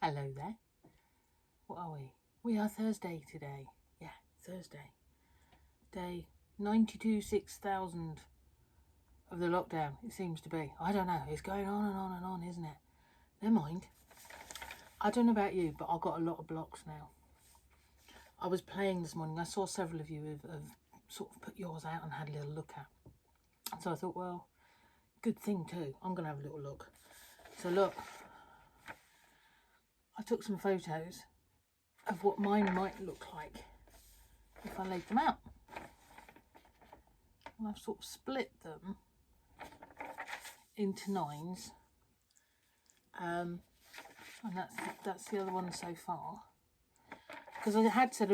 Hello there. What are we? We are Thursday today. Yeah, Thursday. Day 92,600 of the lockdown, it seems to be. I don't know. It's going on and on and on, isn't it? Never mind. I don't know about you, but I've got a lot of blocks now. I was playing this morning. I saw several of you have sort of put yours out and had a little look at. So I thought, well, good thing too. I'm going to have a little look. So look, I took some photos of what mine might look like if I laid them out. And I've sort of split them into 9s. And that's the other one so far. Because I had said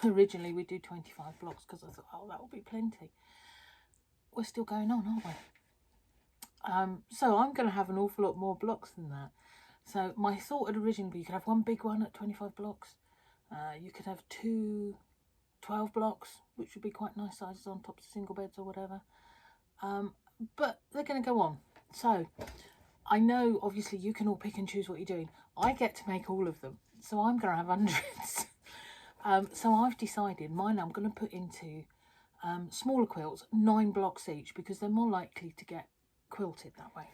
originally we'd do 25 blocks because I thought, oh, that will be plenty. We're still going on, aren't we? So I'm going to have an awful lot more blocks than that. So my thought had originally been you could have one big one at 25 blocks. You could have 2 12 blocks, which would be quite nice sizes on top of single beds or whatever. But they're going to go on. So I know obviously you can all pick and choose what you're doing. I get to make all of them. So I'm going to have hundreds. So I've decided mine I'm going to put into smaller quilts, 9 blocks each, because they're more likely to get quilted that way.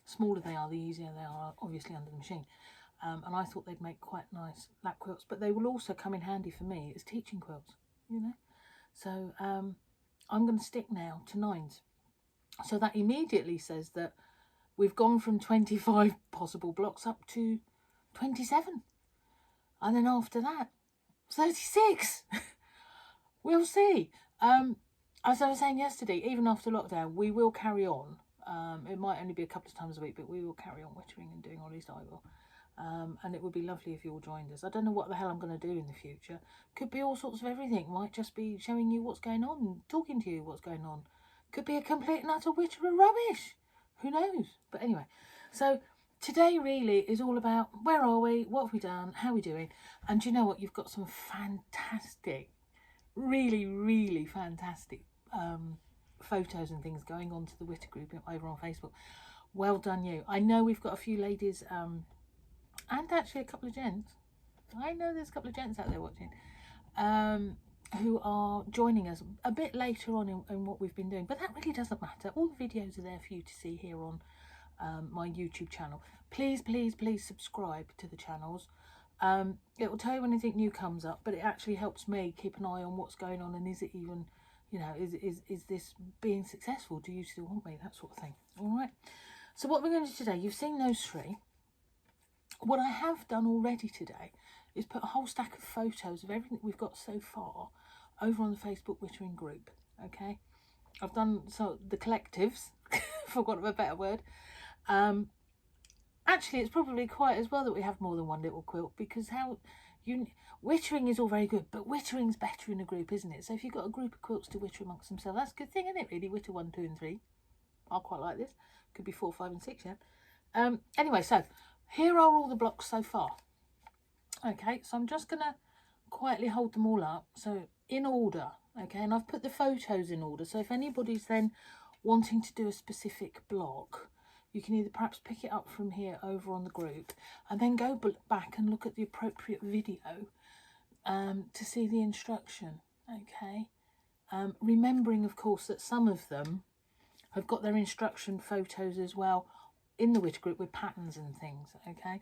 Smaller they are, the easier they are, obviously, under the machine. And I thought they'd make quite nice lap quilts, but they will also come in handy for me as teaching quilts, you know. So I'm going to stick now to 9s. So that immediately says that we've gone from 25 possible blocks up to 27. And then after that, 36. We'll see. As I was saying yesterday, even after lockdown, we will carry on. It might only be a couple of times a week, but we will carry on wittering and doing, or at least I will. And it would be lovely if you all joined us. I don't know what the hell I'm going to do in the future. Could be all sorts of everything. Might just be showing you what's going on and talking to you what's going on. Could be a complete and utter witter of rubbish. Who knows? But anyway, so today really is all about where are we, what have we done, how are we doing. And you know what? You've got some fantastic, really, really fantastic photos and things going on to the Witter group over on Facebook. Well done you. I know we've got a few ladies and actually a couple of gents. I know there's a couple of gents out there watching who are joining us a bit later on in what we've been doing, but that really doesn't matter. All the videos are there for you to see here on my YouTube channel. Please subscribe to the channels. It will tell you when anything new comes up, but it actually helps me keep an eye on what's going on, and is it even, you know, is this being successful? Do you still want me? That sort of thing. All right. So what we're going to do today, you've seen those 3. What I have done already today is put a whole stack of photos of everything we've got so far over on the Facebook Wittering group. Okay. I've done so the collectives, for want of a better word. Actually, it's probably quite as well that we have more than one little quilt, because wittering is all very good, but wittering's better in a group, isn't it? So if you've got a group of quilts to witter amongst themselves, that's a good thing, isn't it, really? Witter 1, 2 and 3. I quite like this. Could be 4, 5 and 6, yeah. Anyway, so here are all the blocks so far. Okay, so I'm just going to quietly hold them all up. So in order, okay, and I've put the photos in order. So if anybody's then wanting to do a specific block, you can either perhaps pick it up from here over on the group and then go back and look at the appropriate video to see the instruction, okay? Remembering, of course, that some of them have got their instruction photos as well in the Witter group with patterns and things, okay?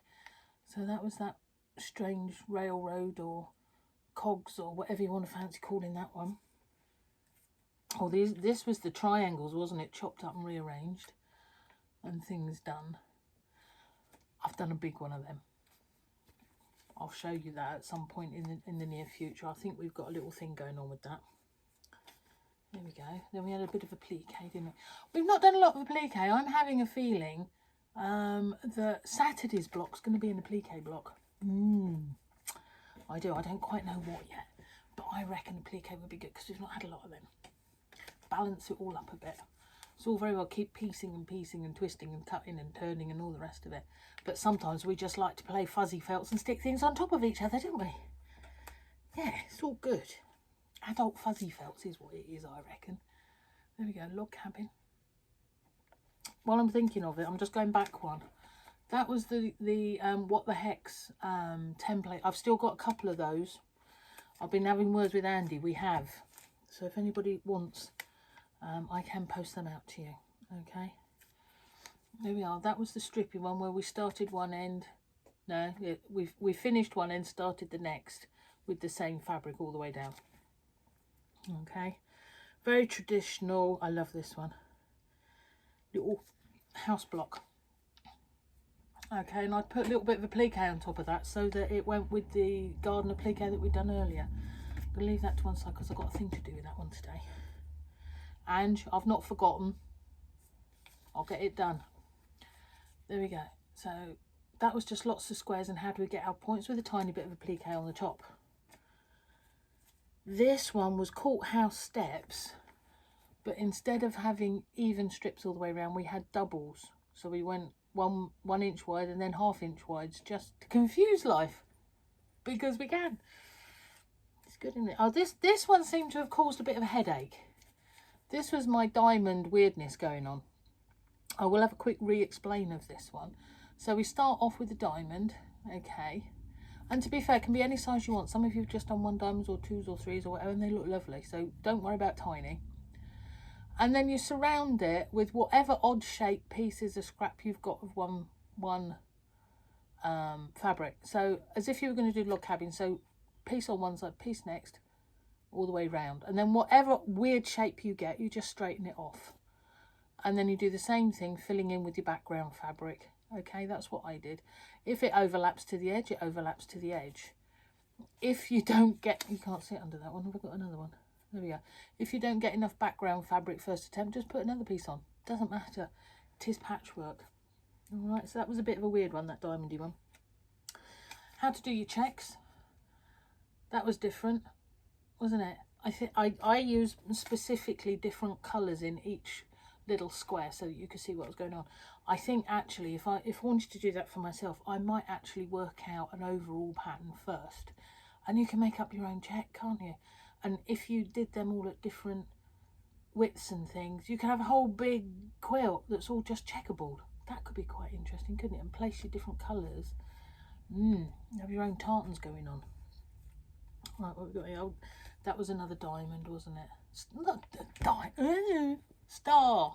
So that was that strange railroad or cogs or whatever you want to fancy calling that one. Oh, this was the triangles, wasn't it? Chopped up and rearranged and things done. I've done a big one of them. I'll show you that at some point in the near future. I think we've got a little thing going on with that. There we go. Then we had a bit of applique, didn't we? We've not done a lot of applique. I'm having a feeling that Saturday's block's going to be an applique block. I don't quite know what yet, but I reckon applique would be good because we've not had a lot of them. Balance it all up a bit. It's all very well keep piecing and twisting and cutting and turning and all the rest of it, but sometimes we just like to play fuzzy felts and stick things on top of each other, don't we? Yeah, it's all good. Adult fuzzy felts is what it is, I reckon. There we go, log cabin. While I'm thinking of it, I'm just going back one That was the what the hex template. I've still got a couple of those. I've been having words with Andy. We have. So if anybody wants, I can post them out to you. Okay. There we are. That was the strippy one where we started one end. No, we finished one end, started the next with the same fabric all the way down. Okay. Very traditional. I love this one. Little house block. Okay, and I put a little bit of applique on top of that so that it went with the garden applique that we'd done earlier. I'm going to leave that to one side because I've got a thing to do with that one today. And I've not forgotten. I'll get it done. There we go. So that was just lots of squares and how do we get our points with a tiny bit of applique on the top. This one was courthouse steps, but instead of having even strips all the way around, we had doubles. So we went one inch wide and then ½ inch wides just to confuse life, because we can. It's good, isn't it? Oh, this one seemed to have caused a bit of a headache. This was my diamond weirdness going on. I will have a quick re-explain of this one. So we start off with the diamond, okay, and to be fair, it can be any size you want. Some of you have just done 1 diamonds or 2s or 3s or whatever, and they look lovely, so don't worry about tiny. And then you surround it with whatever odd shape pieces of scrap you've got of one fabric. So as if you were going to do log cabin. So piece on one side, piece next, all the way round. And then whatever weird shape you get, you just straighten it off. And then you do the same thing, filling in with your background fabric. Okay, that's what I did. If it overlaps to the edge, it overlaps to the edge. If you don't get, you can't see it under that one. Have I got another one? There we go. If you don't get enough background fabric first attempt, just put another piece on. Doesn't matter. It is patchwork. All right, so that was a bit of a weird one, that diamondy one. How to do your checks. That was different, wasn't it? I think I use specifically different colours in each little square so that you could see what was going on. I think actually if I wanted to do that for myself, I might actually work out an overall pattern first. And you can make up your own check, can't you? And if you did them all at different widths and things, you can have a whole big quilt that's all just checkerboard. That could be quite interesting, couldn't it? And place your different colours. Have your own tartans going on. Right, what we got here? Oh, that was another diamond, wasn't it? Not a diamond. Star.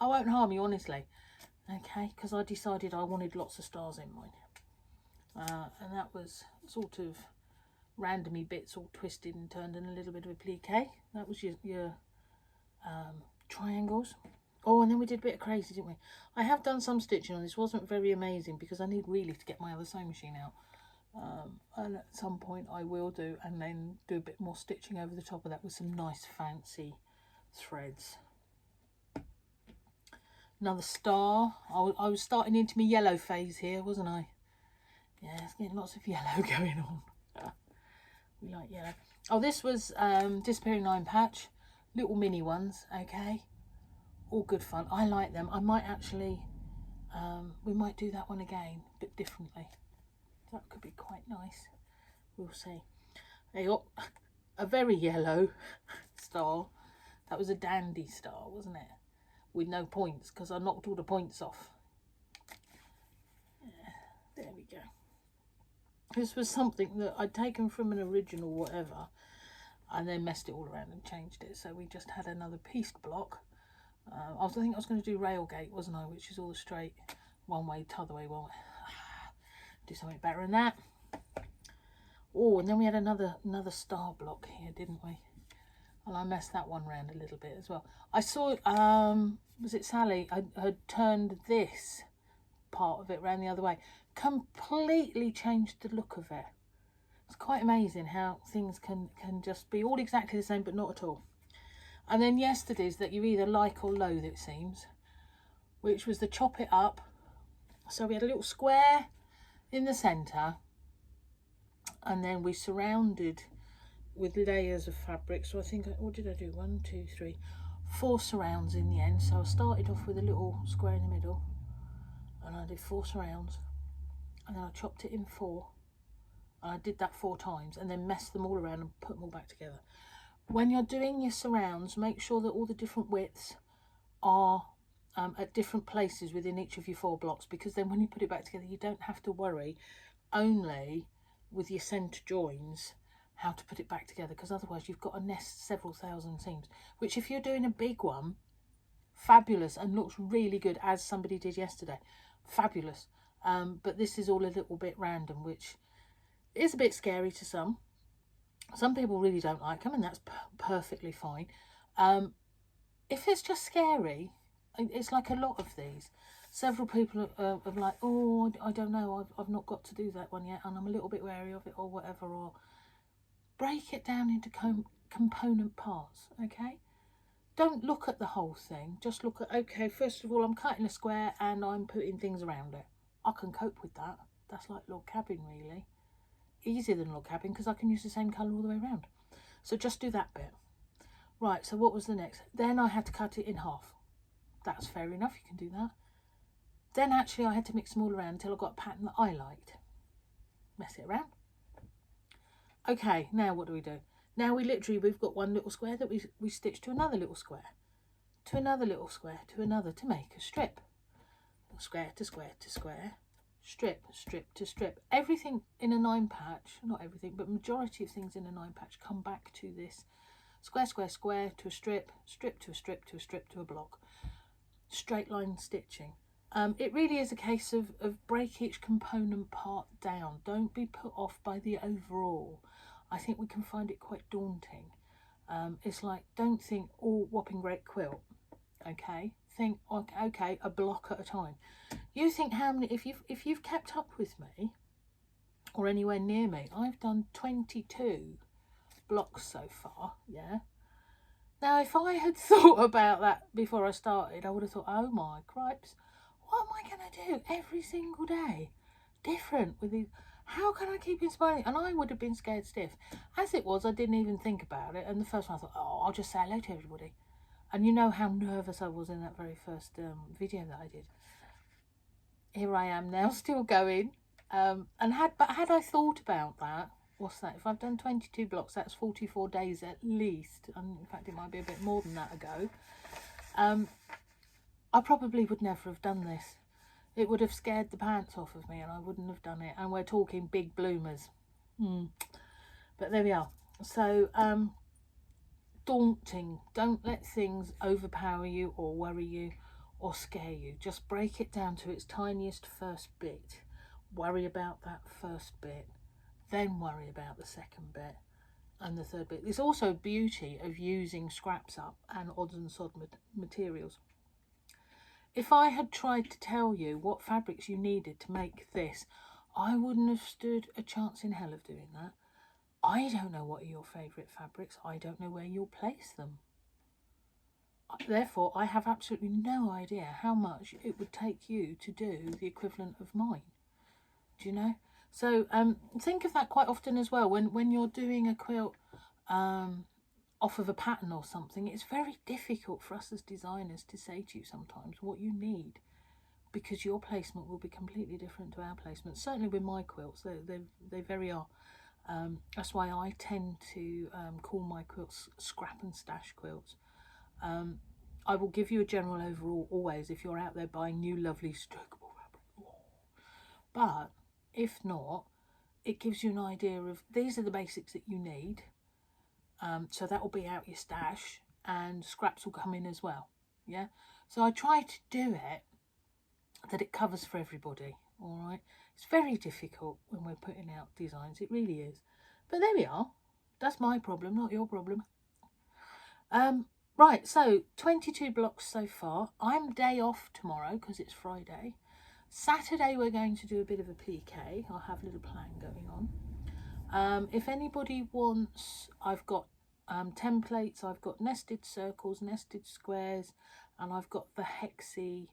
I won't harm you, honestly. Okay, because I decided I wanted lots of stars in mine. And that was sort of randomy bits all twisted and turned in a little bit of applique. That was your triangles. Oh, and then we did a bit of crazy, didn't we? I have done some stitching on this. Wasn't very amazing because I need really to get my other sewing machine out. And at some point I will do, and then do a bit more stitching over the top of that with some nice fancy threads. Another star. I was starting into my yellow phase here, wasn't I? Yeah, it's getting lots of yellow going on. We like yellow. Oh, this was Disappearing Line Patch. Little mini ones, okay. All good fun. I like them. I might actually, we might do that one again, a bit differently. That could be quite nice. We'll see. There you go. A very yellow star. That was a dandy star, wasn't it? With no points, because I knocked all the points off. Yeah, there we go. This was something that I'd taken from an original whatever, and then messed it all around and changed it. So we just had another pieced block. I think I was going to do railgate, wasn't I? Which is all straight, one way, t'other way, one way. Do something better than that. Oh, and then we had another star block here, didn't we? And I messed that one around a little bit as well. I saw, was it Sally? I had turned this part of it around the other way. Completely changed the look of it. It's quite amazing how things can just be all exactly the same, but not at all. And then yesterday's that you either like or loathe, it seems, which was the chop it up. So we had a little square in the centre, and then we surrounded with layers of fabric. So I think, what did I do? 1, 2, 3, 4 surrounds in the end. So I started off with a little square in the middle, and I did 4 surrounds, and then I chopped it in 4, and I did that 4 times, and then messed them all around and put them all back together. When you're doing your surrounds, make sure that all the different widths are at different places within each of your 4 blocks, because then when you put it back together you don't have to worry only with your centre joins how to put it back together, because otherwise you've got to nest several thousand seams, which if you're doing a big one, fabulous and looks really good, as somebody did yesterday, fabulous. But this is all a little bit random, which is a bit scary to some. Some people really don't like them, and that's perfectly fine. If it's just scary, it's like a lot of these. Several people are like, oh, I don't know, I've not got to do that one yet, and I'm a little bit wary of it, or whatever. Or break it down into component parts, okay? Don't look at the whole thing. Just look at, okay, first of all, I'm cutting a square and I'm putting things around it. I can cope with that. That's like log cabin, really. Easier than log cabin, because I can use the same colour all the way around. So just do that bit. Right, so what was the next? Then I had to cut it in half. That's fair enough, you can do that. Then actually I had to mix them all around until I got a pattern that I liked. Mess it around. Okay, now what do? Now we've got one little square that we stitch to another little square, to another little square, to another, to make a strip. Square to square to square, strip, strip to strip. Everything in a 9 patch, not everything, but majority of things in a 9 patch come back to this square, square, square to a strip, strip to a strip to a strip to a block. Straight line stitching. It really is a case of break each component part down. Don't be put off by the overall. I think we can find it quite daunting. It's like, don't think all whopping great quilt, okay? Think, okay, a block at a time. You think how many, if you've kept up with me or anywhere near me, I've done 22 blocks so far, yeah? Now, if I had thought about that before I started, I would have thought, oh my cripes, what am I going to do every single day? Different with these. How can I keep inspiring? And I would have been scared stiff. As it was, I didn't even think about it. And the first one I thought, oh, I'll just say hello to everybody. And you know how nervous I was in that very first video that I did. Here I am now, still going. And had I thought about that, what's that? If I've done 22 blocks, that's 44 days at least. And in fact, it might be a bit more than that ago. I probably would never have done this. It would have scared the pants off of me and I wouldn't have done it. And we're talking big bloomers. But there we are. So, daunting. Don't let things overpower you or worry you or scare you. Just break it down to its tiniest first bit. Worry about that first bit. Then worry about the second bit and the third bit. There's also beauty of using scraps up and odds and sods materials. If I had tried to tell you what fabrics you needed to make this, I wouldn't have stood a chance in hell of doing that. I don't know what are your favourite fabrics. I don't know where you'll place them. Therefore, I have absolutely no idea how much it would take you to do the equivalent of mine. Do you know? So think of that quite often as well. When you're doing a quilt off of a pattern or something, it's very difficult for us as designers to say to you sometimes what you need, because your placement will be completely different to our placement. Certainly with my quilts, they very are. That's why I tend to call my quilts scrap and stash quilts. I will give you a general overall always if you're out there buying new lovely strokable fabric. But if not, it gives you an idea of these are the basics that you need. So that will be out your stash and scraps will come in as well. Yeah. So I try to do it that it covers for everybody. All right. It's very difficult when we're putting out designs. It really is. But there we are. That's my problem, not your problem. Right. So 22 blocks so far. I'm day off tomorrow because it's Friday. Saturday we're going to do a bit of a PK. I'll have a little plan going on. If anybody wants, I've got templates, I've got nested circles, nested squares, and I've got the hexy,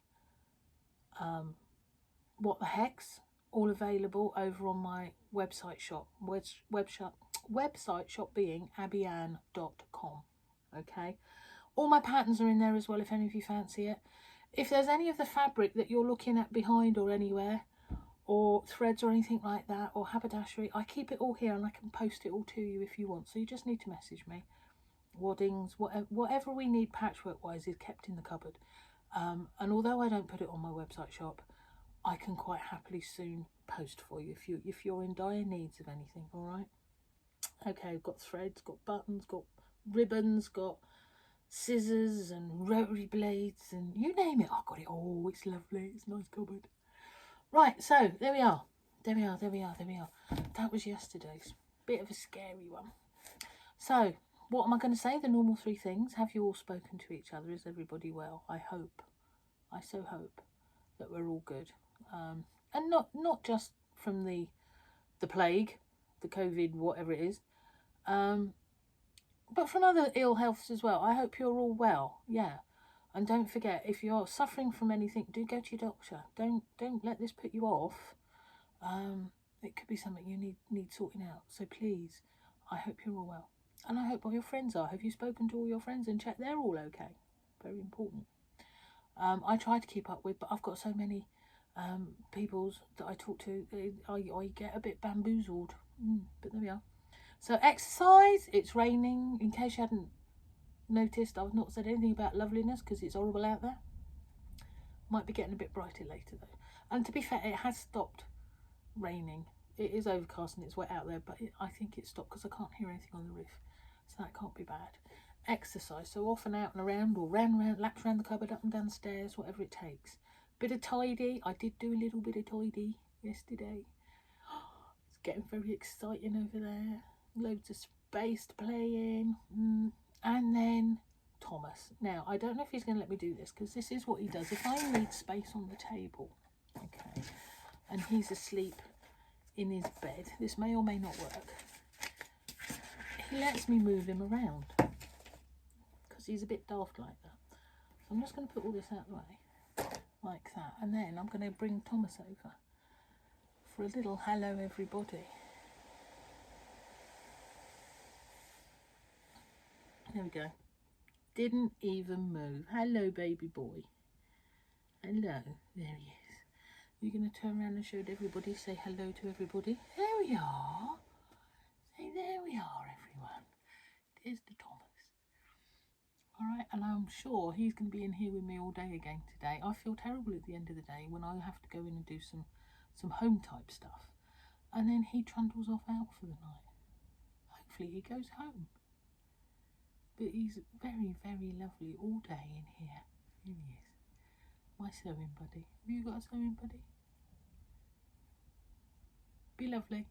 what the hex, all available over on my website shop. Website shop being abbyane.com. Okay, all my patterns are in there as well if any of you fancy it. If there's any of the fabric that you're looking at behind or anywhere, or threads or anything like that, or haberdashery, I keep it all here and I can post it all to you if you want. So you just need to message me. Waddings, whatever we need patchwork wise is kept in the cupboard. And although I don't put it on my website shop, I can quite happily soon post for you if you're in dire needs of anything. All right. Okay, I've got threads, got buttons, got ribbons, got scissors and rotary blades, and you name it, I've got it all. It's lovely. It's a nice cupboard. Right, so there we are. There we are. That was yesterday's. Bit of a scary one. So, what am I going to say? The normal 3 things. Have you all spoken to each other? Is everybody well? I hope. I so hope that we're all good. And not just from the plague, the COVID, whatever it is, but from other ill healths as well. I hope you're all well. Yeah. And don't forget, if you're suffering from anything, do go to your doctor. Don't let this put you off. It could be something you need sorting out. So please, I hope you're all well. And I hope all your friends are. Have you spoken to all your friends and checked they're all okay? Very important. I try to keep up with, but I've got so many people that I talk to, I get a bit bamboozled. But there we are. So exercise, it's raining. In case you hadn't noticed, I've not said anything about loveliness because it's horrible out there. Might be getting a bit brighter later though. And to be fair, it has stopped raining. It is overcast and it's wet out there, but I think it stopped because I can't hear anything on the roof. So that can't be bad. Exercise, so often out and around, or laps around the cupboard, up and down the stairs, whatever it takes. Bit of tidy. I did do a little bit of tidy yesterday. It's getting very exciting over there. Loads of space to play in. And then Thomas. Now, I don't know if he's going to let me do this, because this is what he does. If I need space on the table, okay, and he's asleep in his bed, this may or may not work, he lets me move him around, because he's a bit daft like that. So I'm just going to put all this out of the way, like that, and then I'm going to bring Thomas over for a little hello everybody. There we go. Didn't even move. Hello, baby boy. Hello. There he is. You're going to turn around and show everybody. Say hello to everybody. There we are. Say there we are, everyone. There's the Thomas. All right, and I'm sure he's going to be in here with me all day again today. I feel terrible at the end of the day when I have to go in and do some home type stuff. And then he trundles off out for the night. Hopefully he goes home. But he's very, very lovely all day in here. Here he is. My sewing buddy. Have you got a sewing buddy? Be lovely.